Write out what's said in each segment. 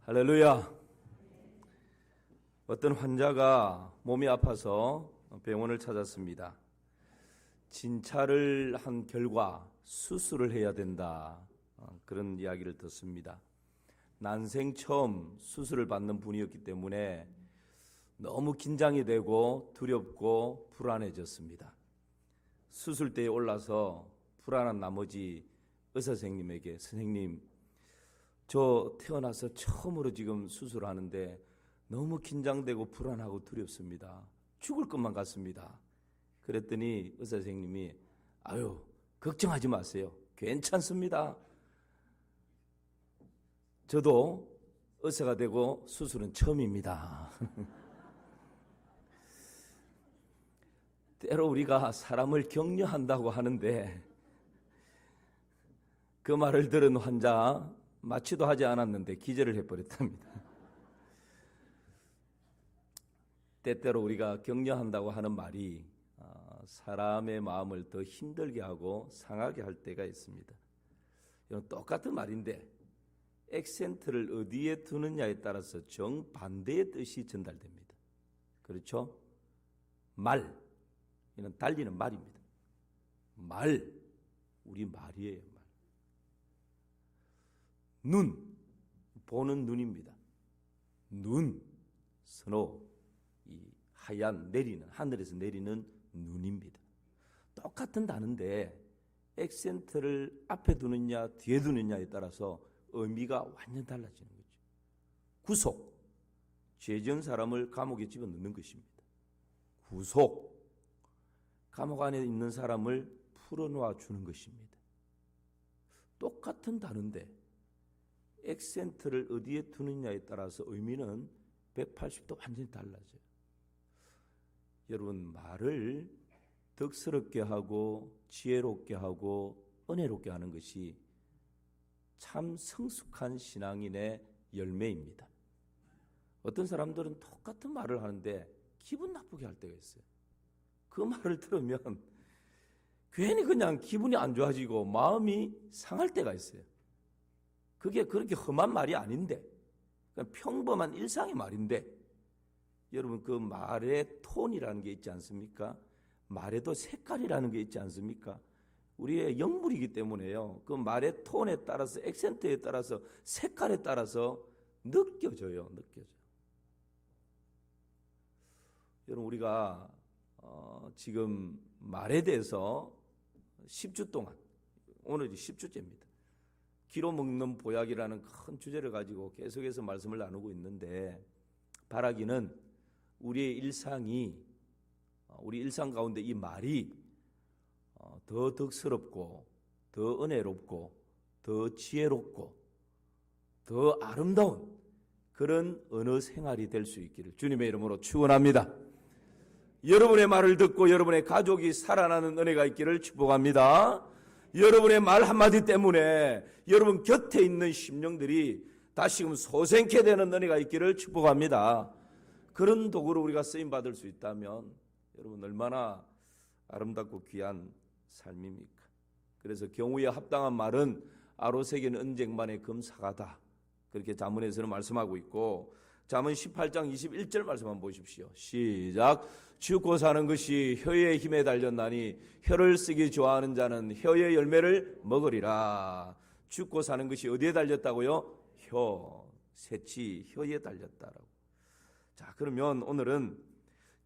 할렐루야. 어떤 환자가 몸이 아파서 병원을 찾았습니다. 진찰을 한 결과 수술을 해야 된다, 그런 이야기를 듣습니다. 난생 처음 수술을 받는 분이었기 때문에 너무 긴장이 되고 두렵고 불안해졌습니다. 수술대에 올라서 불안한 나머지 의사 선생님에게, 선생님, 저 태어나서 처음으로 지금 수술하는데 너무 긴장되고 불안하고 두렵습니다. 죽을 것만 같습니다. 그랬더니 의사 선생님이 아유, 걱정하지 마세요. 괜찮습니다. 저도 의사가 되고 수술은 처음입니다. 때로 우리가 사람을 격려한다고 하는데 그 말을 들은 환자 마취도 하지 않았는데 기절을 해버렸답니다. 때때로 우리가 격려한다고 하는 말이 사람의 마음을 더 힘들게 하고 상하게 할 때가 있습니다. 이건 똑같은 말인데 액센트를 어디에 두느냐에 따라서 정반대의 뜻이 전달됩니다. 그렇죠? 말, 이는 달리는 말입니다. 말, 우리 말이에요. 말. 눈, 보는 눈입니다. 눈, 스노우, 이 하얀 내리는, 하늘에서 내리는 눈입니다. 똑같은 단어인데 액센트를 앞에 두느냐 뒤에 두느냐에 따라서 의미가 완전 달라지는 거죠. 구속, 죄 지은 사람을 감옥에 집어넣는 것입니다. 구속, 감옥 안에 있는 사람을 풀어놓아 주는 것입니다. 똑같은 단어인데 액센트를 어디에 두느냐에 따라서 의미는 180도 완전히 달라져요. 여러분, 말을 덕스럽게 하고 지혜롭게 하고 은혜롭게 하는 것이 참 성숙한 신앙인의 열매입니다. 어떤 사람들은 똑같은 말을 하는데 기분 나쁘게 할 때가 있어요. 그 말을 들으면 괜히 그냥 기분이 안 좋아지고 마음이 상할 때가 있어요. 그게 그렇게 험한 말이 아닌데, 그냥 평범한 일상의 말인데, 여러분, 그 말의 톤이라는 게 있지 않습니까? 말에도 색깔이라는 게 있지 않습니까? 우리의 영물이기 때문에요. 그 말의 톤에 따라서, 액센트에 따라서, 색깔에 따라서 느껴져요. 여러분, 우리가 지금 말에 대해서 10주 동안, 오늘이 10주째입니다. 기로 먹는 보약이라는 큰 주제를 가지고 계속해서 말씀을 나누고 있는데, 바라기는 우리의 일상이, 우리 일상 가운데 이 말이 더 덕스럽고 더 은혜롭고 더 지혜롭고 더 아름다운 그런 언어 생활이 될 수 있기를 주님의 이름으로 축원합니다. 여러분의 말을 듣고 여러분의 가족이 살아나는 은혜가 있기를 축복합니다. 여러분의 말 한마디 때문에 여러분 곁에 있는 심령들이 다시금 소생케 되는 은혜가 있기를 축복합니다. 그런 도구로 우리가 쓰임받을 수 있다면 여러분 얼마나 아름답고 귀한 삶입니까? 그래서 경우에 합당한 말은 아로새긴 은쟁반의 금사가다, 그렇게 잠언에서는 말씀하고 있고, 잠언 18장 21절 말씀 한번 보십시오. 시작. 죽고 사는 것이 혀의 힘에 달렸나니 혀를 쓰기 좋아하는 자는 혀의 열매를 먹으리라. 죽고 사는 것이 어디에 달렸다고요? 혀, 새치, 혀에 달렸다라고. 자, 그러면 오늘은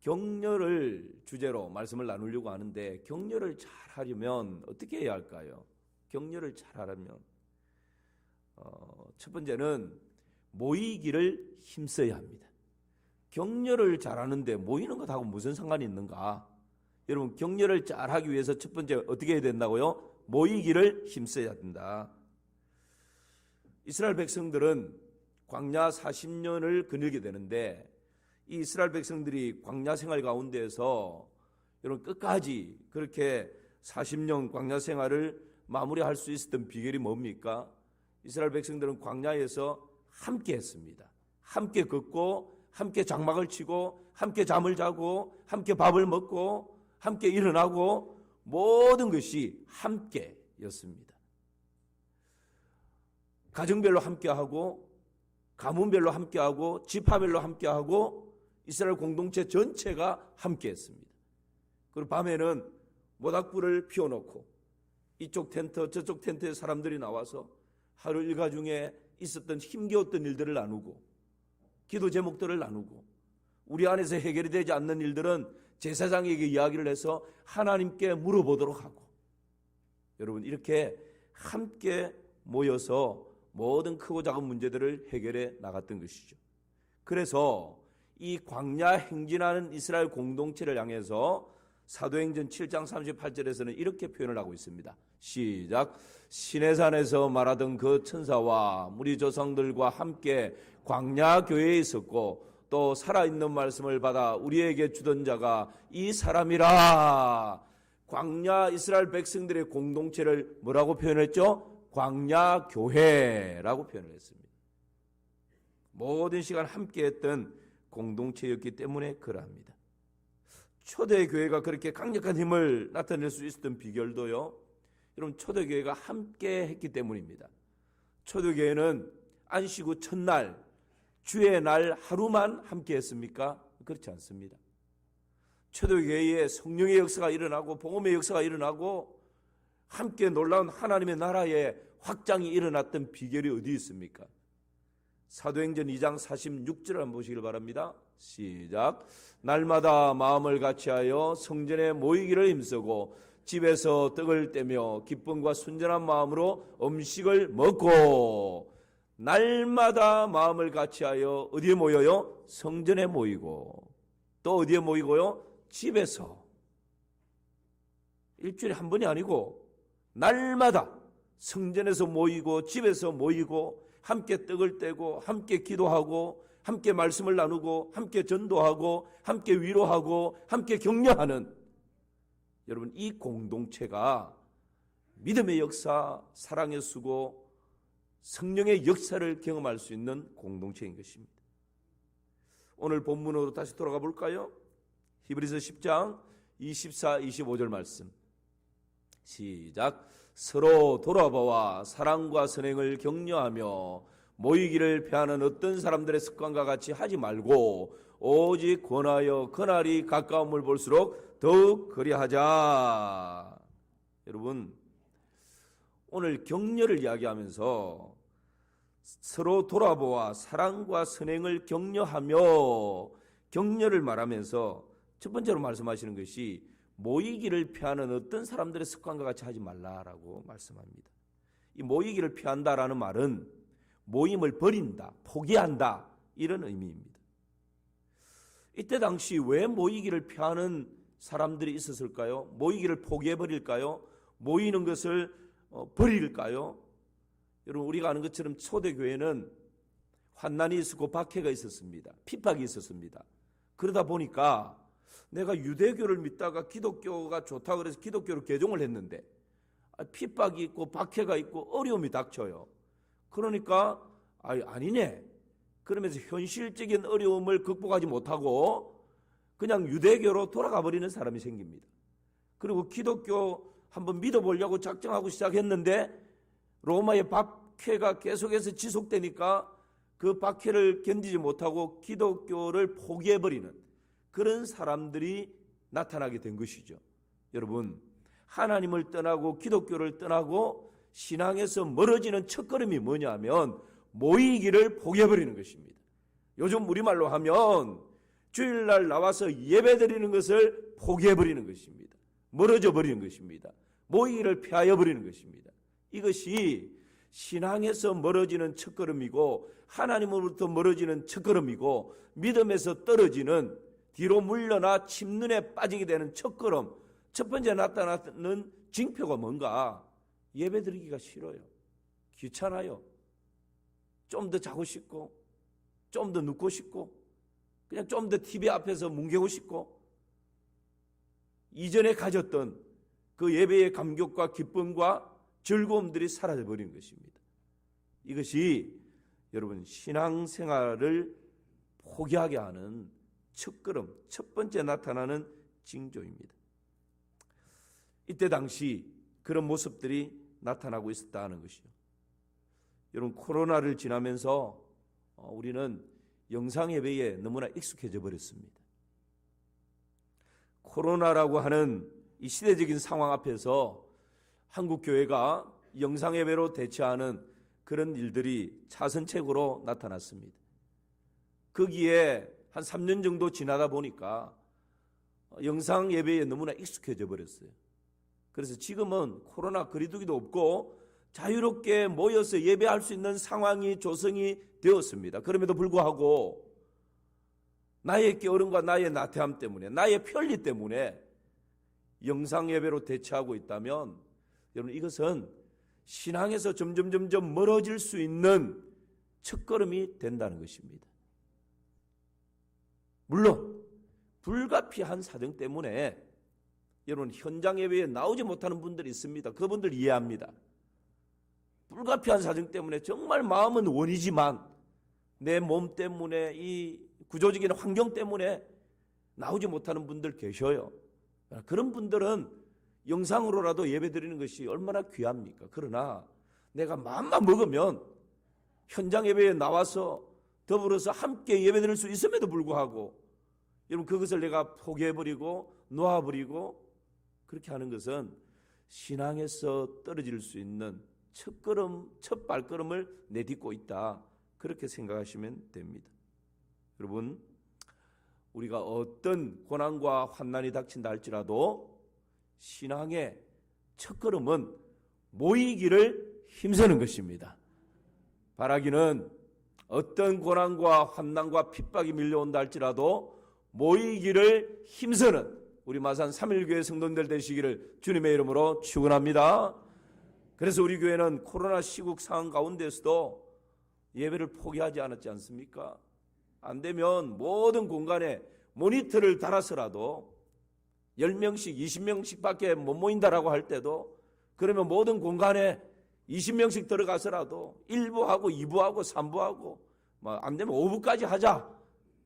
격려를 주제로 말씀을 나누려고 하는데, 격려를 잘 하려면 어떻게 해야 할까요? 격려를 잘 하려면 첫 번째는 모이기를 힘써야 합니다. 격려를 잘하는데 모이는 것하고 무슨 상관이 있는가? 여러분, 격려를 잘하기 위해서 첫 번째 어떻게 해야 된다고요? 모이기를 힘써야 된다. 이스라엘 백성들은 광야 40년을 거닐게 되는데, 이 이스라엘 백성들이 광야 생활 가운데에서 여러분 끝까지 그렇게 40년 광야 생활을 마무리할 수 있었던 비결이 뭡니까? 이스라엘 백성들은 광야에서 함께 했습니다. 함께 걷고 함께 장막을 치고 함께 잠을 자고 함께 밥을 먹고 함께 일어나고 모든 것이 함께였습니다. 가정별로 함께하고 가문별로 함께하고 지파별로 함께하고 이스라엘 공동체 전체가 함께했습니다. 그리고 밤에는 모닥불을 피워놓고 이쪽 텐트 저쪽 텐트에 사람들이 나와서 하루 일과 중에 있었던 힘겨웠던 일들을 나누고 기도 제목들을 나누고 우리 안에서 해결이 되지 않는 일들은 제사장에게 이야기를 해서 하나님께 물어보도록 하고, 여러분 이렇게 함께 모여서 모든 크고 작은 문제들을 해결해 나갔던 것이죠. 그래서 이 광야 행진하는 이스라엘 공동체를 향해서 사도행전 7장 38절에서는 이렇게 표현을 하고 있습니다. 시작. 시내산에서 말하던 그 천사와 우리 조상들과 함께 광야 교회에 있었고 또 살아있는 말씀을 받아 우리에게 주던 자가 이 사람이라. 광야 이스라엘 백성들의 공동체를 뭐라고 표현했죠? 광야 교회라고 표현을 했습니다. 모든 시간 함께했던 공동체였기 때문에 그러합니다. 초대교회가 그렇게 강력한 힘을 나타낼 수 있었던 비결도요, 여러분 초대교회가 함께 했기 때문입니다. 초대교회는 안식 후 첫날 주의 날 하루만 함께 했습니까? 그렇지 않습니다. 초대교회에 성령의 역사가 일어나고 복음의 역사가 일어나고 함께 놀라운 하나님의 나라의 확장이 일어났던 비결이 어디 있습니까? 사도행전 2장 46절을 한번 보시길 바랍니다. 시작. 날마다 마음을 같이하여 성전에 모이기를 힘쓰고 집에서 떡을 떼며 기쁨과 순전한 마음으로 음식을 먹고. 날마다 마음을 같이하여 어디에 모여요? 성전에 모이고. 또 어디에 모이고요? 집에서. 일주일에 한 번이 아니고 날마다 성전에서 모이고 집에서 모이고 함께 떡을 떼고 함께 기도하고 함께 말씀을 나누고 함께 전도하고 함께 위로하고 함께 격려하는, 여러분 이 공동체가 믿음의 역사, 사랑의 수고, 성령의 역사를 경험할 수 있는 공동체인 것입니다. 오늘 본문으로 다시 돌아가 볼까요? 히브리서 10장 24, 25절 말씀. 시작. 서로 돌아보아 사랑과 선행을 격려하며 모이기를 패하는 어떤 사람들의 습관과 같이 하지 말고 오직 권하여 그날이 가까움을 볼수록 더욱 그리하자. 여러분 오늘 격려를 이야기하면서 서로 돌아보아 사랑과 선행을 격려하며, 격려를 말하면서 첫 번째로 말씀하시는 것이 모이기를 피하는 어떤 사람들의 습관과 같이 하지 말라라고 말씀합니다. 이 모이기를 피한다라는 말은 모임을 버린다, 포기한다, 이런 의미입니다. 이때 당시 왜 모이기를 피하는 사람들이 있었을까요? 모이기를 포기해버릴까요? 모이는 것을 버릴까요? 여러분 우리가 아는 것처럼 초대교회는 환난이 있었고 박해가 있었습니다. 핍박이 있었습니다. 그러다 보니까 내가 유대교를 믿다가 기독교가 좋다고 그래서 기독교로 개종을 했는데 핍박이 있고 박해가 있고 어려움이 닥쳐요. 그러니까 아니네. 그러면서 현실적인 어려움을 극복하지 못하고 그냥 유대교로 돌아가 버리는 사람이 생깁니다. 그리고 기독교 한번 믿어보려고 작정하고 시작했는데 로마의 박해가 계속해서 지속되니까 그 박해를 견디지 못하고 기독교를 포기해버리는 그런 사람들이 나타나게 된 것이죠. 여러분 하나님을 떠나고 기독교를 떠나고 신앙에서 멀어지는 첫걸음이 뭐냐면 모이기를 포기해버리는 것입니다. 요즘 우리말로 하면 주일날 나와서 예배드리는 것을 포기해버리는 것입니다. 멀어져 버리는 것입니다. 모이기를 피하여 버리는 것입니다. 이것이 신앙에서 멀어지는 첫걸음이고 하나님으로부터 멀어지는 첫걸음이고 믿음에서 떨어지는 뒤로 물러나 침눈에 빠지게 되는 첫걸음, 첫 번째 나타나는 징표가 뭔가? 예배드리기가 싫어요. 귀찮아요. 좀 더 자고 싶고 좀 더 눕고 싶고 그냥 좀 더 TV 앞에서 뭉개고 싶고 이전에 가졌던 그 예배의 감격과 기쁨과 즐거움들이 사라져버린 것입니다. 이것이 여러분 신앙생활을 포기하게 하는 첫걸음, 첫 번째 나타나는 징조입니다. 이때 당시 그런 모습들이 나타나고 있었다는 것이죠. 여러분 코로나를 지나면서 우리는 영상 예배에 너무나 익숙해져 버렸습니다. 코로나라고 하는 이 시대적인 상황 앞에서 한국 교회가 영상 예배로 대처하는 그런 일들이 차선책으로 나타났습니다. 거기에 한 3년 정도 지나다 보니까 영상 예배에 너무나 익숙해져 버렸어요. 그래서 지금은 코로나 거리두기도 없고 자유롭게 모여서 예배할 수 있는 상황이 조성이 되었습니다. 그럼에도 불구하고 나의 게으름과 나의 나태함 때문에, 나의 편리 때문에 영상 예배로 대처하고 있다면 여러분, 이것은 신앙에서 점점 멀어질 수 있는 첫걸음이 된다는 것입니다. 물론 불가피한 사정 때문에 여러분, 현장 예배에 나오지 못하는 분들이 있습니다. 그분들 이해합니다. 불가피한 사정 때문에 정말 마음은 원이지만 내 몸 때문에, 이 구조적인 환경 때문에 나오지 못하는 분들 계셔요. 그런 분들은 영상으로라도 예배드리는 것이 얼마나 귀합니까? 그러나 내가 마음만 먹으면 현장 예배에 나와서 더불어서 함께 예배드릴 수 있음에도 불구하고 여러분, 그것을 내가 포기해버리고 놓아버리고 그렇게 하는 것은 신앙에서 떨어질 수 있는 첫 발걸음을 내딛고 있다, 그렇게 생각하시면 됩니다. 여러분, 우리가 어떤 고난과 환난이 닥친다 할지라도 신앙의 첫걸음은 모이기를 힘쓰는 것입니다. 바라기는 어떤 고난과 환난과 핍박이 밀려온다 할지라도 모이기를 힘쓰는 우리 마산 3.1교회 성도님들 되시기를 주님의 이름으로 축원합니다. 그래서 우리 교회는 코로나 시국 상황 가운데서도 예배를 포기하지 않았지 않습니까? 안 되면 모든 공간에 모니터를 달아서라도 10명씩 20명씩밖에 못 모인다라고 할 때도, 그러면 모든 공간에 20명씩 들어가서라도 1부하고 2부하고 3부하고 안 되면 5부까지 하자.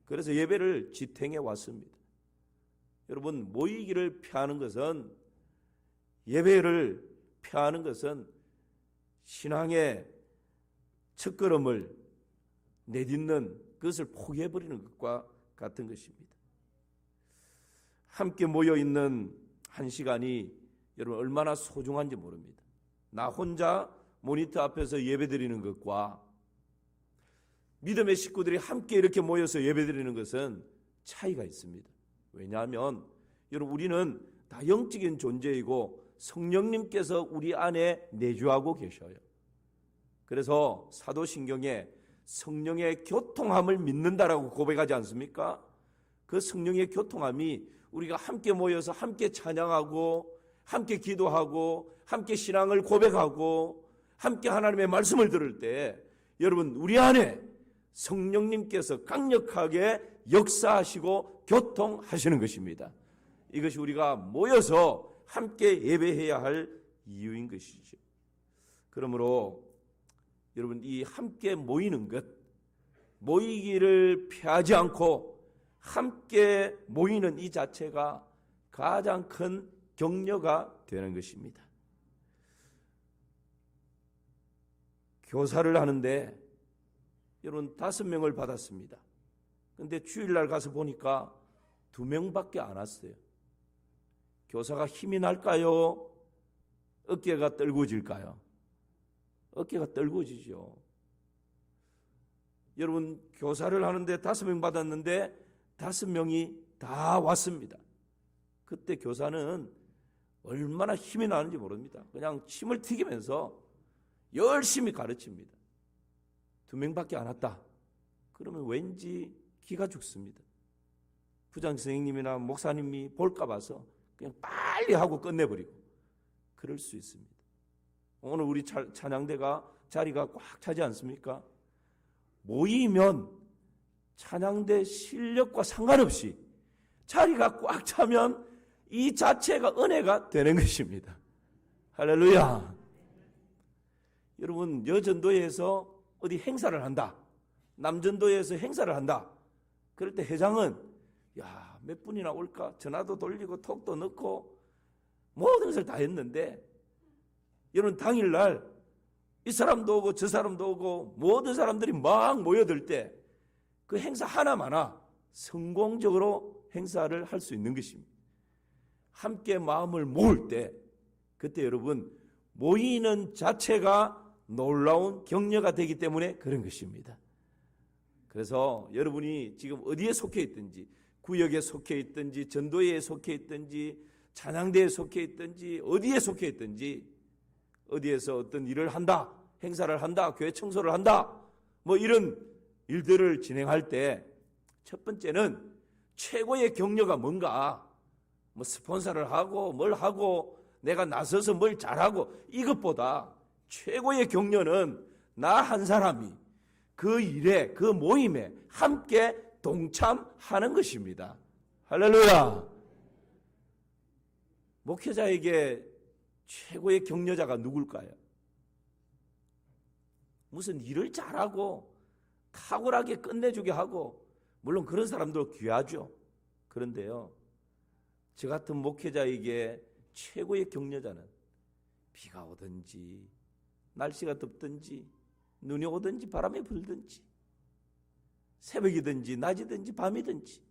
그래서 예배를 지탱해 왔습니다. 여러분, 모이기를 피하는 것은, 예배를 피하는 것은 신앙의 첫걸음을 내딛는 그것을 포기해버리는 것과 같은 것입니다. 함께 모여있는 한 시간이 여러분 얼마나 소중한지 모릅니다. 나 혼자 모니터 앞에서 예배드리는 것과 믿음의 식구들이 함께 이렇게 모여서 예배드리는 것은 차이가 있습니다. 왜냐하면 여러분, 우리는 다 영적인 존재이고 성령님께서 우리 안에 내주하고 계셔요. 그래서 사도신경에 성령의 교통함을 믿는다라고 고백하지 않습니까? 그 성령의 교통함이 우리가 함께 모여서 함께 찬양하고 함께 기도하고 함께 신앙을 고백하고 함께 하나님의 말씀을 들을 때 여러분, 우리 안에 성령님께서 강력하게 역사하시고 교통하시는 것입니다. 이것이 우리가 모여서 함께 예배해야 할 이유인 것이죠. 그러므로 여러분, 이 함께 모이는 것, 모이기를 피하지 않고 함께 모이는 이 자체가 가장 큰 격려가 되는 것입니다. 교사를 하는데 여러분 5명을 받았습니다. 그런데 주일날 가서 보니까 2명밖에 안 왔어요. 교사가 힘이 날까요? 어깨가 떨궈질까요? 어깨가 떨궈지죠. 여러분, 교사를 하는데 5명 받았는데 5명이 다 왔습니다. 그때 교사는 얼마나 힘이 나는지 모릅니다. 그냥 침을 튀기면서 열심히 가르칩니다. 2명밖에 안 왔다. 그러면 왠지 기가 죽습니다. 부장 선생님이나 목사님이 볼까 봐서 그냥 빨리 하고 끝내버리고 그럴 수 있습니다. 오늘 우리 찬양대가 자리가 꽉 차지 않습니까? 모이면 찬양대 실력과 상관없이 자리가 꽉 차면 이 자체가 은혜가 되는 것입니다. 할렐루야. 여러분, 여전도에서 어디 행사를 한다, 남전도에서 행사를 한다, 그럴 때 회장은 몇 분이나 올까 전화도 돌리고 톡도 넣고 모든 것을 다 했는데 여러분, 당일날 이 사람도 오고 저 사람도 오고 모든 사람들이 막 모여들 때 그 행사 하나마나 성공적으로 행사를 할 수 있는 것입니다. 함께 마음을 모을 때 그때 여러분 모이는 자체가 놀라운 격려가 되기 때문에 그런 것입니다. 그래서 여러분이 지금 어디에 속해 있든지, 구역에 속해 있든지, 전도회에 속해 있든지, 찬양대에 속해 있든지, 어디에 속해 있든지, 어디에서 어떤 일을 한다, 행사를 한다, 교회 청소를 한다, 뭐 이런 일들을 진행할 때 첫 번째는 최고의 격려가 뭔가, 뭐 스폰서를 하고 뭘 하고 내가 나서서 뭘 잘하고, 이것보다 최고의 격려는 나 한 사람이 그 일에, 그 모임에 함께 동참하는 것입니다. 할렐루야. 목회자에게 최고의 격려자가 누굴까요? 무슨 일을 잘하고 탁월하게 끝내주게 하고, 물론 그런 사람도 귀하죠. 그런데요, 저 같은 목회자에게 최고의 격려자는 비가 오든지 날씨가 덥든지 눈이 오든지 바람이 불든지 새벽이든지 낮이든지 밤이든지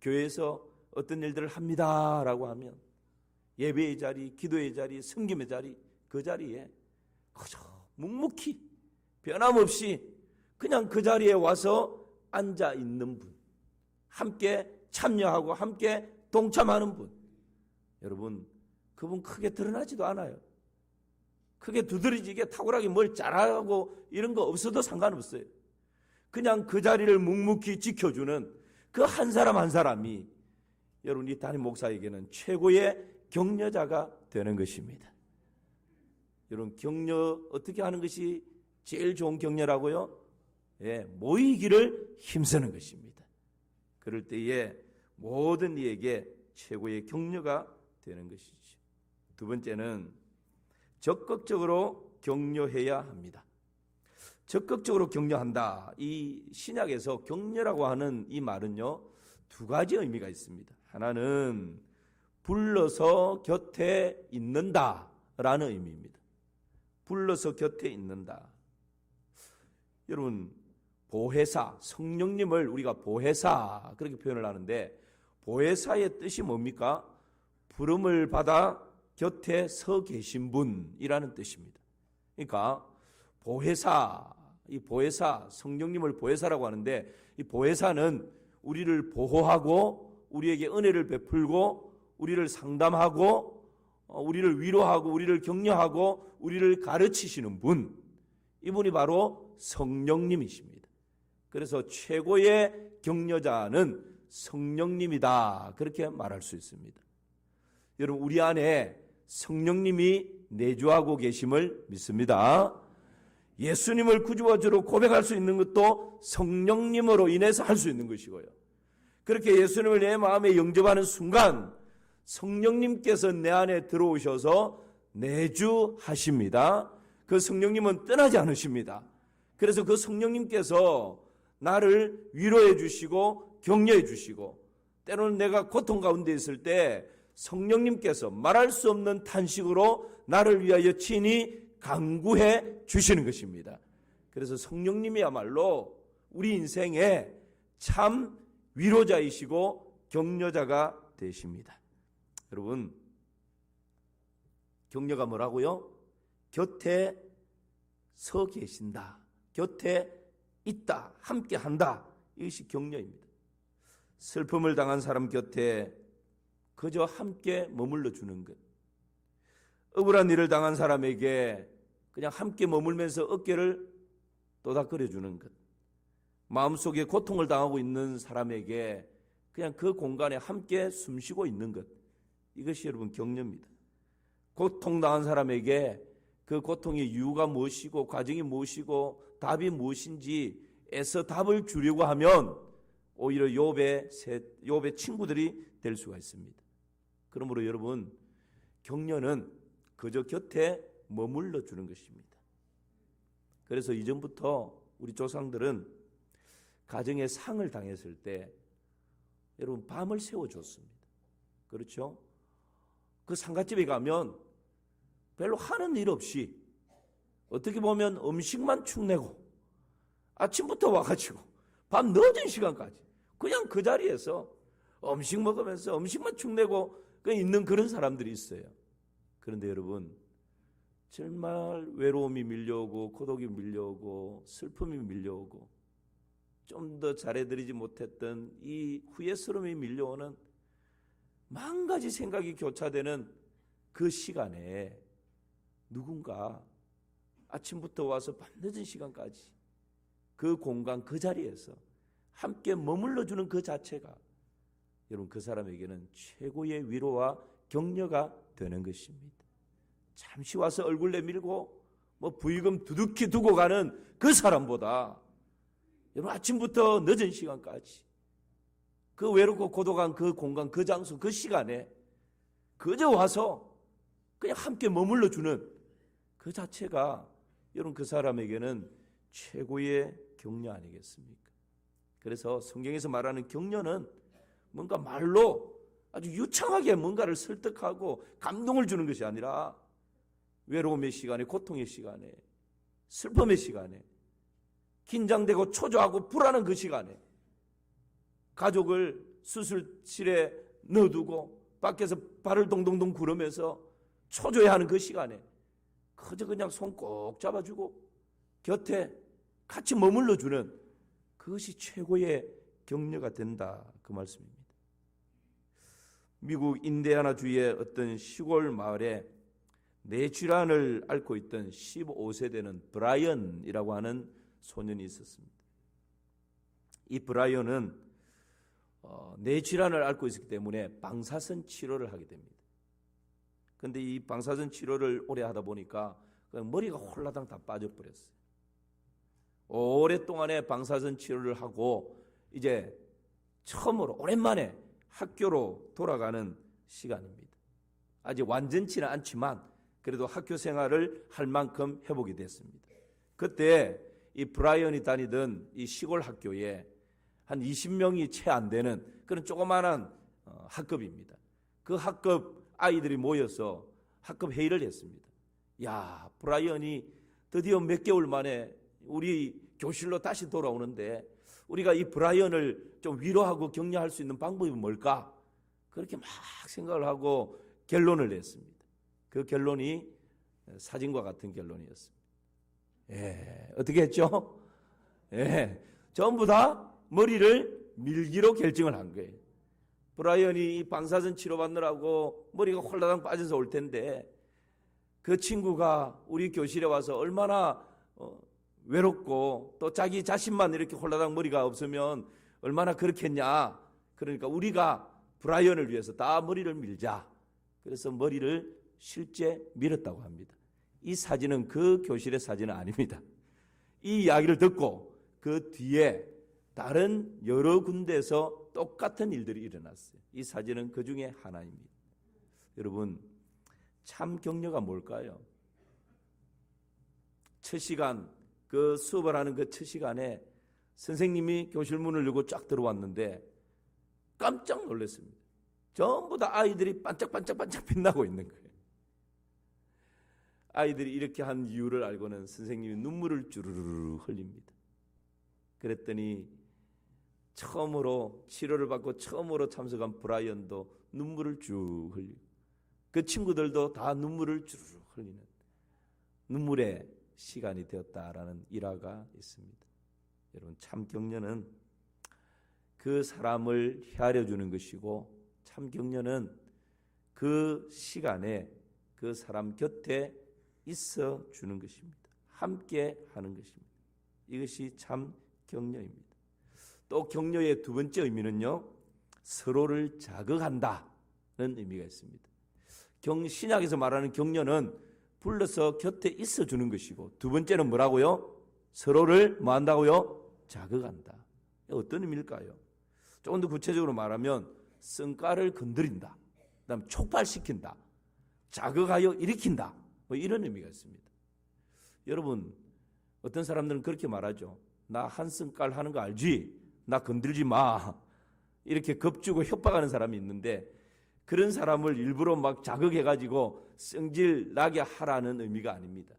교회에서 어떤 일들을 합니다라고 하면 예배의 자리, 기도의 자리, 섬김의 자리, 그 자리에 그저 묵묵히 변함없이 그냥 그 자리에 와서 앉아 있는 분, 함께 참여하고 함께 동참하는 분, 여러분 그분 크게 드러나지도 않아요. 크게 두드러지게 탁월하게 뭘 잘하고 이런 거 없어도 상관없어요. 그냥 그 자리를 묵묵히 지켜주는 그 한 사람 한 사람이 여러분 이 담임 목사에게는 최고의 격려자가 되는 것입니다. 여러분 격려 어떻게 하는 것이 제일 좋은 격려라고요? 예, 모이기를 힘쓰는 것입니다. 그럴 때에 모든 이에게 최고의 격려가 되는 것이죠. 두 번째는 적극적으로 격려해야 합니다. 적극적으로 격려한다. 이 신약에서 격려라고 하는 이 말은요, 두 가지 의미가 있습니다. 하나는 불러서 곁에 있는다라는 의미입니다. 불러서 곁에 있는다. 여러분 보혜사, 성령님을 우리가 보혜사 그렇게 표현을 하는데, 보혜사의 뜻이 뭡니까? 부름을 받아 곁에 서 계신 분이라는 뜻입니다. 그러니까 보혜사, 이 보혜사, 성령님을 보혜사라고 하는데, 이 보혜사는 우리를 보호하고 우리에게 은혜를 베풀고 우리를 상담하고 우리를 위로하고 우리를 격려하고 우리를 가르치시는 분, 이분이 바로 성령님이십니다. 그래서 최고의 격려자는 성령님이다, 그렇게 말할 수 있습니다. 여러분 우리 안에 성령님이 내주하고 계심을 믿습니다. 예수님을 구주와 주로 고백할 수 있는 것도 성령님으로 인해서 할 수 있는 것이고요. 그렇게 예수님을 내 마음에 영접하는 순간 성령님께서 내 안에 들어오셔서 내주하십니다. 그 성령님은 떠나지 않으십니다. 그래서 그 성령님께서 나를 위로해 주시고 격려해 주시고, 때로는 내가 고통 가운데 있을 때 성령님께서 말할 수 없는 탄식으로 나를 위하여 친히 간구해 주시는 것입니다. 그래서 성령님이야말로 우리 인생의 참 위로자이시고 격려자가 되십니다. 여러분 격려가 뭐라고요? 곁에 서 계신다, 곁에 있다, 함께 한다, 이것이 격려입니다. 슬픔을 당한 사람 곁에 그저 함께 머물러 주는 것, 억울한 일을 당한 사람에게 그냥 함께 머물면서 어깨를 또닥거려 주는 것, 마음속에 고통을 당하고 있는 사람에게 그냥 그 공간에 함께 숨쉬고 있는 것, 이것이 여러분 격려입니다. 고통당한 사람에게 그 고통의 이유가 무엇이고 과정이 무엇이고 답이 무엇인지 애써 답을 주려고 하면 오히려 욥의 친구들이 될 수가 있습니다. 그러므로 여러분 격려는 그저 곁에 머물러 주는 것입니다. 그래서 이전부터 우리 조상들은 가정에 상을 당했을 때 여러분 밤을 새워줬습니다. 그렇죠? 그 상갓집에 가면 별로 하는 일 없이 어떻게 보면 음식만 축내고 아침부터 와가지고 밤 늦은 시간까지 그냥 그 자리에서 음식 먹으면서 음식만 축내고 그냥 있는 그런 사람들이 있어요. 그런데 여러분, 정말 외로움이 밀려오고 고독이 밀려오고 슬픔이 밀려오고 좀 더 잘해드리지 못했던 이 후회스러움이 밀려오는 만 가지 생각이 교차되는 그 시간에 누군가 아침부터 와서 밤늦은 시간까지 그 공간 그 자리에서 함께 머물러주는 그 자체가 여러분 그 사람에게는 최고의 위로와 격려가 되는 것입니다. 잠시 와서 얼굴 내밀고 뭐 부의금 두둑히 두고 가는 그 사람보다 여러분 아침부터 늦은 시간까지 그 외롭고 고독한 그 공간 그 장소 그 시간에 그저 와서 그냥 함께 머물러주는 그 자체가 여러분 그 사람에게는 최고의 격려 아니겠습니까? 그래서 성경에서 말하는 격려는 뭔가 말로 아주 유창하게 뭔가를 설득하고 감동을 주는 것이 아니라 외로움의 시간에, 고통의 시간에, 슬픔의 시간에, 긴장되고 초조하고 불안한 그 시간에 가족을 수술실에 넣어두고 밖에서 발을 동동동 구르면서 초조해하는 그 시간에 그저 그냥 손 꼭 잡아주고 곁에 같이 머물러주는 그것이 최고의 격려가 된다, 그 말씀입니다. 미국 인디애나주의 어떤 시골 마을에 뇌질환을 앓고 있던 15세 되는 브라이언이라고 하는 소년이 있었습니다. 이 브라이언은 뇌질환을 앓고 있었기 때문에 방사선 치료를 하게 됩니다. 그런데 이 방사선 치료를 오래 하다 보니까 머리가 홀라당 다 빠져버렸어요. 오랫동안의 방사선 치료를 하고 이제 처음으로 오랜만에 학교로 돌아가는 시간입니다. 아직 완전치는 않지만 그래도 학교 생활을 할 만큼 해보게 됐습니다. 그때 이 브라이언이 다니던 이 시골 학교에 한 20명이 채 안 되는 그런 조그마한 학급입니다. 그 학급 아이들이 모여서 학급 회의를 했습니다. 야, 브라이언이 드디어 몇 개월 만에 우리 교실로 다시 돌아오는데 우리가 이 브라이언을 좀 위로하고 격려할 수 있는 방법이 뭘까? 그렇게 막 생각을 하고 결론을 냈습니다. 그 결론이 사진과 같은 결론이었습니다. 어떻게 했죠? 전부 다 머리를 밀기로 결정을 한 거예요. 브라이언이 방사선 치료받느라고 머리가 홀라당 빠져서 올 텐데 그 친구가 우리 교실에 와서 얼마나 외롭고 또 자기 자신만 이렇게 홀라당 머리가 없으면 얼마나 그렇겠냐. 그러니까 우리가 브라이언을 위해서 다 머리를 밀자. 그래서 머리를 실제 밀었다고 합니다. 이 사진은 그 교실의 사진은 아닙니다. 이 이야기를 듣고 그 뒤에 다른 여러 군데에서 똑같은 일들이 일어났어요. 이 사진은 그 중에 하나입니다. 여러분, 참 격려가 뭘까요? 첫 시간, 그 수업을 하는 그 첫 시간에 선생님이 교실 문을 열고 쫙 들어왔는데 깜짝 놀랐습니다. 전부 다 아이들이 반짝반짝반짝 빛나고 있는 거예요. 아이들이 이렇게 한 이유를 알고는 선생님이 눈물을 주르르 흘립니다. 그랬더니 처음으로 치료를 받고 처음으로 참석한 브라이언도 눈물을 쭉 흘리고 그 친구들도 다 눈물을 주르르 흘리는 눈물의 시간이 되었다라는 일화가 있습니다. 여러분, 참 격려는 그 사람을 헤아려 주는 것이고 참 격려는 그 시간에 그 사람 곁에 있어 주는 것입니다. 함께 하는 것입니다. 이것이 참 격려입니다. 또 격려의 두 번째 의미는요, 서로를 자극한다는 의미가 있습니다. 신약에서 말하는 격려는 불러서 곁에 있어 주는 것이고 두 번째는 뭐라고요? 서로를 뭐 한다고요? 자극한다. 어떤 의미일까요? 조금 더 구체적으로 말하면 성깔을 건드린다. 그다음 촉발시킨다. 자극하여 일으킨다. 뭐 이런 의미가 있습니다. 여러분, 어떤 사람들은 그렇게 말하죠. 나 한성깔 하는 거 알지? 나 건들지 마. 이렇게 겁주고 협박하는 사람이 있는데 그런 사람을 일부러 막 자극해가지고 성질 나게 하라는 의미가 아닙니다.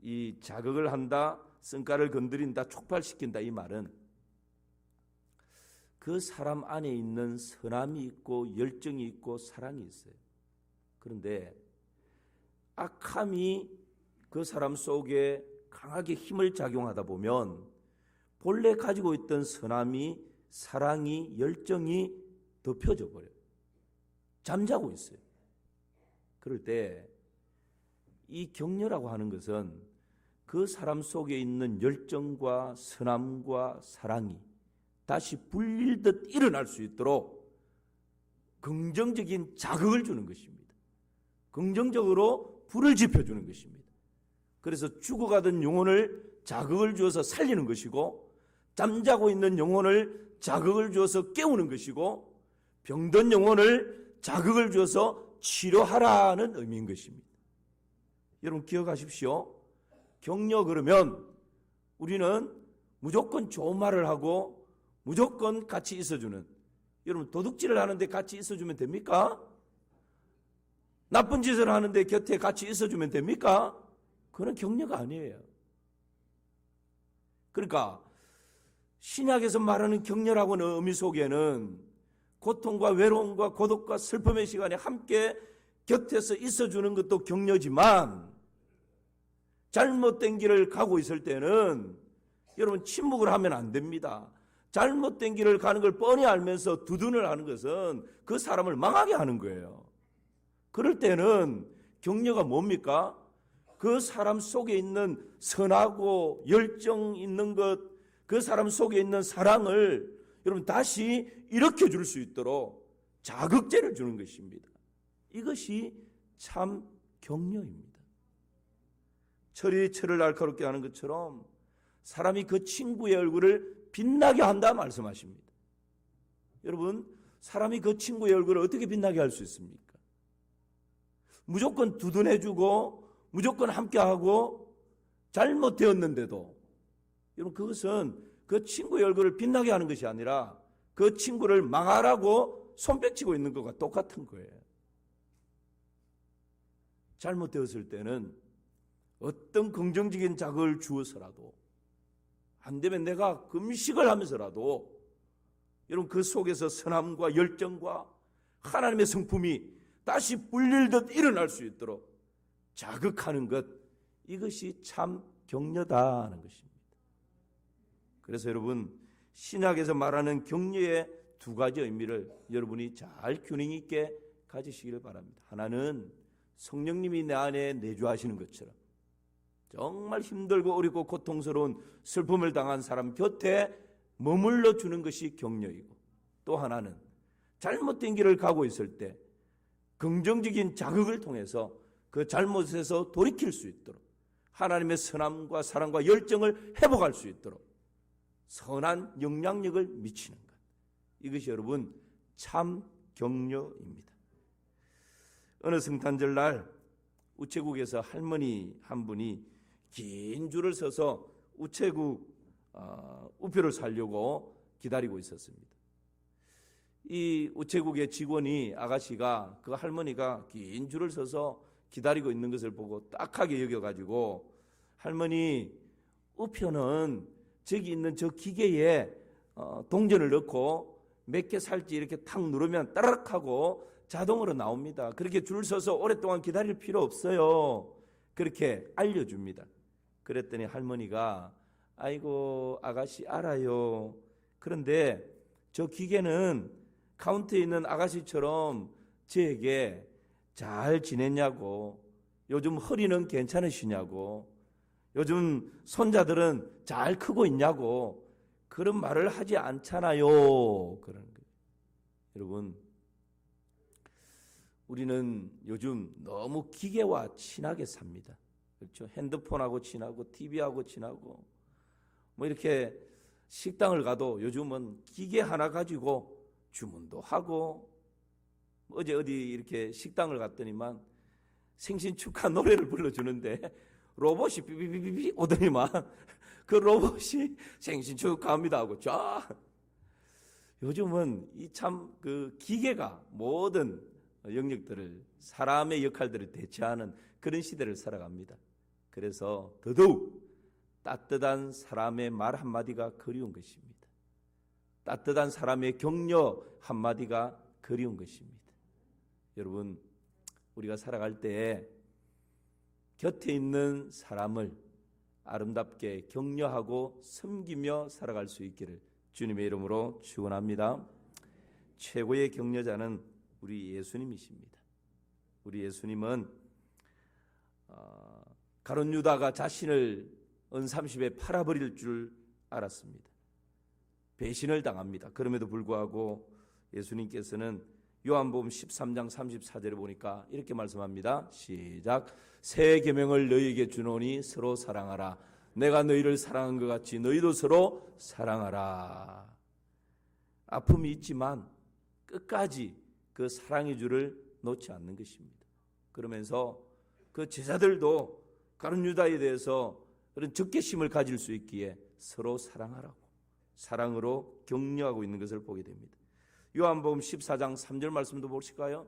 이 자극을 한다, 성깔을 건드린다, 촉발시킨다, 이 말은 그 사람 안에 있는 선함이 있고 열정이 있고 사랑이 있어요. 그런데 악함이 그 사람 속에 강하게 힘을 작용하다 보면 본래 가지고 있던 선함이, 사랑이, 열정이 덮여져 버려요. 잠자고 있어요. 그럴 때 이 격려라고 하는 것은 그 사람 속에 있는 열정과 선함과 사랑이 다시 불릴듯 일어날 수 있도록 긍정적인 자극을 주는 것입니다. 긍정적으로 불을 지펴주는 것입니다. 그래서 죽어가던 영혼을 자극을 주어서 살리는 것이고, 잠자고 있는 영혼을 자극을 주어서 깨우는 것이고, 병든 영혼을 자극을 주어서 치료하라는 의미인 것입니다. 여러분 기억하십시오. 격려 그러면 우리는 무조건 좋은 말을 하고 무조건 같이 있어주는, 여러분 도둑질을 하는데 같이 있어주면 됩니까? 나쁜 짓을 하는데 곁에 같이 있어주면 됩니까? 그건 격려가 아니에요. 그러니까 신약에서 말하는 격려라고는 의미 속에는 고통과 외로움과 고독과 슬픔의 시간에 함께 곁에서 있어주는 것도 격려지만, 잘못된 길을 가고 있을 때는 여러분 침묵을 하면 안 됩니다. 잘못된 길을 가는 걸 뻔히 알면서 두둔을 하는 것은 그 사람을 망하게 하는 거예요. 그럴 때는 격려가 뭡니까? 그 사람 속에 있는 선하고 열정 있는 것, 그 사람 속에 있는 사랑을 여러분 다시 일으켜 줄 수 있도록 자극제를 주는 것입니다. 이것이 참 격려입니다. 철이 철을 날카롭게 하는 것처럼 사람이 그 친구의 얼굴을 빛나게 한다 말씀하십니다. 여러분, 사람이 그 친구의 얼굴을 어떻게 빛나게 할 수 있습니까? 무조건 두둔해주고 무조건 함께하고 잘못되었는데도, 여러분 그것은 그 친구의 얼굴을 빛나게 하는 것이 아니라 그 친구를 망하라고 손뼉치고 있는 것과 똑같은 거예요. 잘못되었을 때는 어떤 긍정적인 자극을 주어서라도, 안 되면 내가 금식을 하면서라도 여러분 그 속에서 선함과 열정과 하나님의 성품이 다시 불릴듯 일어날 수 있도록 자극하는 것, 이것이 참 격려다는 것입니다. 그래서 여러분 신약에서 말하는 격려의 두 가지 의미를 여러분이 잘 균형 있게 가지시기를 바랍니다. 하나는 성령님이 내 안에 내주하시는 것처럼 정말 힘들고 어렵고 고통스러운 슬픔을 당한 사람 곁에 머물러 주는 것이 격려이고, 또 하나는 잘못된 길을 가고 있을 때 긍정적인 자극을 통해서 그 잘못에서 돌이킬 수 있도록 하나님의 선함과 사랑과 열정을 회복할 수 있도록 선한 영향력을 미치는 것, 이것이 여러분 참 격려입니다. 어느 성탄절날 우체국에서 할머니 한 분이 긴 줄을 서서 우체국 우표를 사려고 기다리고 있었습니다. 이 우체국의 직원이, 아가씨가 그 할머니가 긴 줄을 서서 기다리고 있는 것을 보고 딱하게 여겨가지고, 할머니 우표는 저기 있는 저 기계에 동전을 넣고 몇 개 살지 이렇게 탁 누르면 따르륵 하고 자동으로 나옵니다. 그렇게 줄 서서 오랫동안 기다릴 필요 없어요. 그렇게 알려줍니다. 그랬더니 할머니가, 아이고 아가씨 알아요. 그런데 저 기계는 카운터에 있는 아가씨처럼 저에게 잘 지냈냐고, 요즘 허리는 괜찮으시냐고, 요즘 손자들은 잘 크고 있냐고 그런 말을 하지 않잖아요. 그러는 거예요. 여러분, 우리는 요즘 너무 기계와 친하게 삽니다. 그렇죠? 핸드폰하고 친하고 TV하고 친하고, 뭐 이렇게 식당을 가도 요즘은 기계 하나 가지고 주문도 하고, 어제 어디 이렇게 식당을 갔더니만 생신 축하 노래를 불러주는데 로봇이 삐삐삐삐 오더니만 그 로봇이 생신 축하합니다 하고 쫙. 요즘은 이 참 그 기계가 모든 영역들을, 사람의 역할들을 대체하는 그런 시대를 살아갑니다. 그래서 더더욱 따뜻한 사람의 말 한마디가 그리운 것입니다. 따뜻한 사람의 격려 한마디가 그리운 것입니다. 여러분, 우리가 살아갈 때 곁에 있는 사람을 아름답게 격려하고 섬기며 살아갈 수 있기를 주님의 이름으로 축원합니다. 최고의 격려자는 우리 예수님이십니다. 우리 예수님은 가룟 유다가 자신을 은삼십에 팔아버릴 줄 알았습니다. 배신을 당합니다. 그럼에도 불구하고 예수님께서는 요한복음 13장 34절에 보니까 이렇게 말씀합니다. 시작. 새 계명을 너희에게 주노니 서로 사랑하라. 내가 너희를 사랑한 것 같이 너희도 서로 사랑하라. 아픔이 있지만 끝까지 그 사랑의 줄을 놓지 않는 것입니다. 그러면서 그 제자들도 가룟 유다에 대해서 그런 적개심을 가질 수 있기에 서로 사랑하라고 사랑으로 격려하고 있는 것을 보게 됩니다. 요한복음 14장 3절 말씀도 보실까요?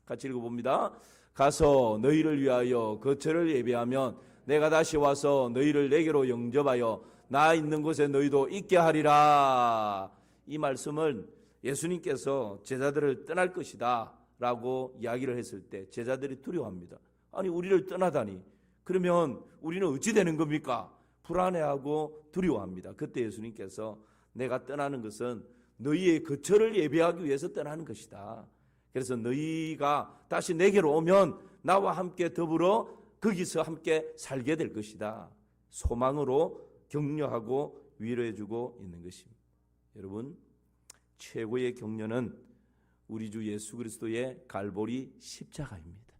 같이 읽어봅니다. 가서 너희를 위하여 거처를 예비하면 내가 다시 와서 너희를 내게로 영접하여 나 있는 곳에 너희도 있게 하리라. 이 말씀을 예수님께서 제자들을 떠날 것이다 라고 이야기를 했을 때 제자들이 두려워합니다. 아니, 우리를 떠나다니 그러면 우리는 어찌 되는 겁니까? 불안해하고 두려워합니다. 그때 예수님께서 내가 떠나는 것은 너희의 거처를 예비하기 위해서 떠나는 것이다. 그래서 너희가 다시 내게로 오면 나와 함께 더불어 거기서 함께 살게 될 것이다. 소망으로 격려하고 위로해주고 있는 것입니다. 여러분, 최고의 격려는 우리 주 예수 그리스도의 갈보리 십자가입니다.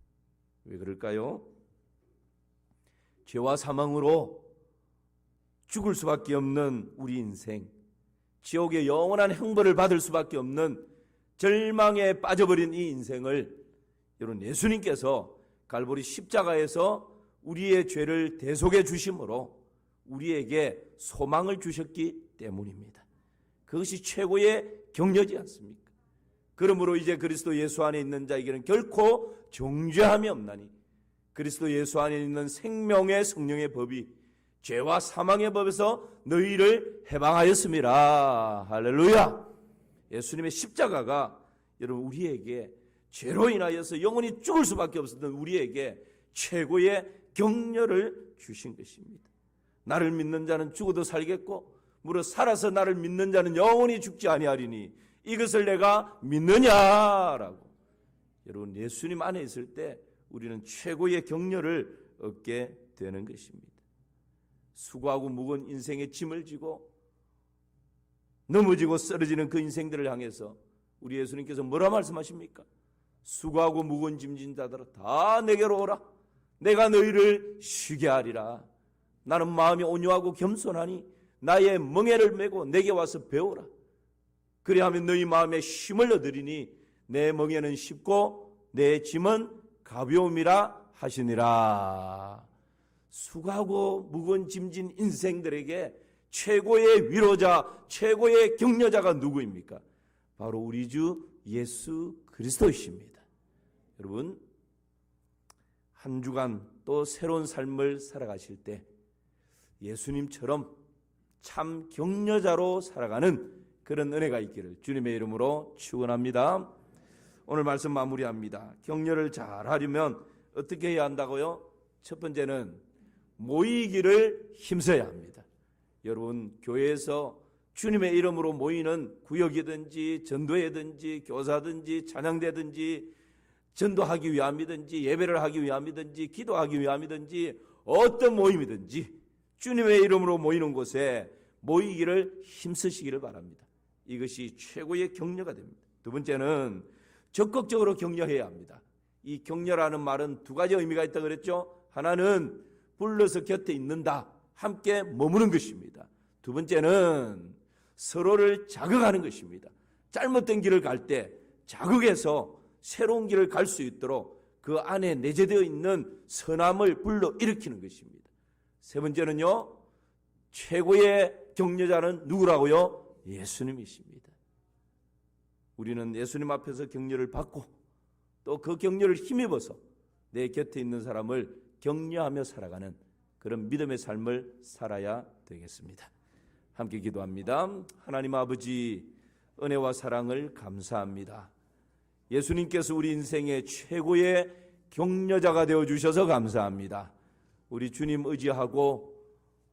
왜 그럴까요? 죄와 사망으로 죽을 수밖에 없는 우리 인생, 지옥의 영원한 형벌을 받을 수밖에 없는 절망에 빠져버린 이 인생을 여러분 예수님께서 갈보리 십자가에서 우리의 죄를 대속해 주심으로 우리에게 소망을 주셨기 때문입니다. 그것이 최고의 격려지 않습니까? 그러므로 이제 그리스도 예수 안에 있는 자에게는 결코 정죄함이 없나니 그리스도 예수 안에 있는 생명의 성령의 법이 죄와 사망의 법에서 너희를 해방하였음이라. 할렐루야. 예수님의 십자가가 여러분 우리에게 죄로 인하여서 영원히 죽을 수밖에 없었던 우리에게 최고의 격려를 주신 것입니다. 나를 믿는 자는 죽어도 살겠고 무릇 살아서 나를 믿는 자는 영원히 죽지 아니하리니 이것을 내가 믿느냐라고. 여러분 예수님 안에 있을 때 우리는 최고의 격려를 얻게 되는 것입니다. 수고하고 무거운 인생의 짐을 지고 넘어지고 쓰러지는 그 인생들을 향해서 우리 예수님께서 뭐라 말씀하십니까? 수고하고 무거운 짐진 자들아 다 내게로 오라. 내가 너희를 쉬게 하리라. 나는 마음이 온유하고 겸손하니 나의 멍에를 메고 내게 와서 배우라. 그리하면 너희 마음에 힘을 얻으리니 내 멍에는 쉽고 내 짐은 가벼움이라 하시니라. 수고하고 무거운 짐진 인생들에게 최고의 위로자, 최고의 격려자가 누구입니까? 바로 우리 주 예수 그리스도이십니다. 여러분, 한 주간 또 새로운 삶을 살아가실 때 예수님처럼 참 격려자로 살아가는 그런 은혜가 있기를 주님의 이름으로 축원합니다. 오늘 말씀 마무리합니다. 격려를 잘 하려면 어떻게 해야 한다고요? 첫 번째는 모이기를 힘써야 합니다. 여러분, 교회에서 주님의 이름으로 모이는 구역이든지 전도회든지 교사든지 찬양대든지 전도하기 위함이든지 예배를 하기 위함이든지 기도하기 위함이든지 어떤 모임이든지 주님의 이름으로 모이는 곳에 모이기를 힘쓰시기를 바랍니다. 이것이 최고의 격려가 됩니다. 두 번째는 적극적으로 격려해야 합니다. 이 격려라는 말은 두 가지 의미가 있다고 그랬죠. 하나는 불러서 곁에 있는다, 함께 머무는 것입니다. 두 번째는 서로를 자극하는 것입니다. 잘못된 길을 갈 때 자극해서 새로운 길을 갈 수 있도록 그 안에 내재되어 있는 선함을 불러일으키는 것입니다. 세 번째는요, 최고의 격려자는 누구라고요? 예수님이십니다. 우리는 예수님 앞에서 격려를 받고 또 그 격려를 힘입어서 내 곁에 있는 사람을 격려하며 살아가는 그런 믿음의 삶을 살아야 되겠습니다. 함께 기도합니다. 하나님 아버지, 은혜와 사랑을 감사합니다. 예수님께서 우리 인생의 최고의 격려자가 되어주셔서 감사합니다. 우리 주님 의지하고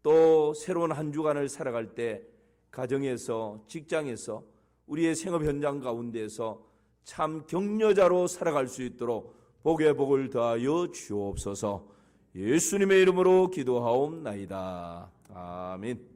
또 새로운 한 주간을 살아갈 때 가정에서, 직장에서, 우리의 생업 현장 가운데에서 참 격려자로 살아갈 수 있도록 복의 복을 더하여 주옵소서. 예수님의 이름으로 기도하옵나이다. 아멘.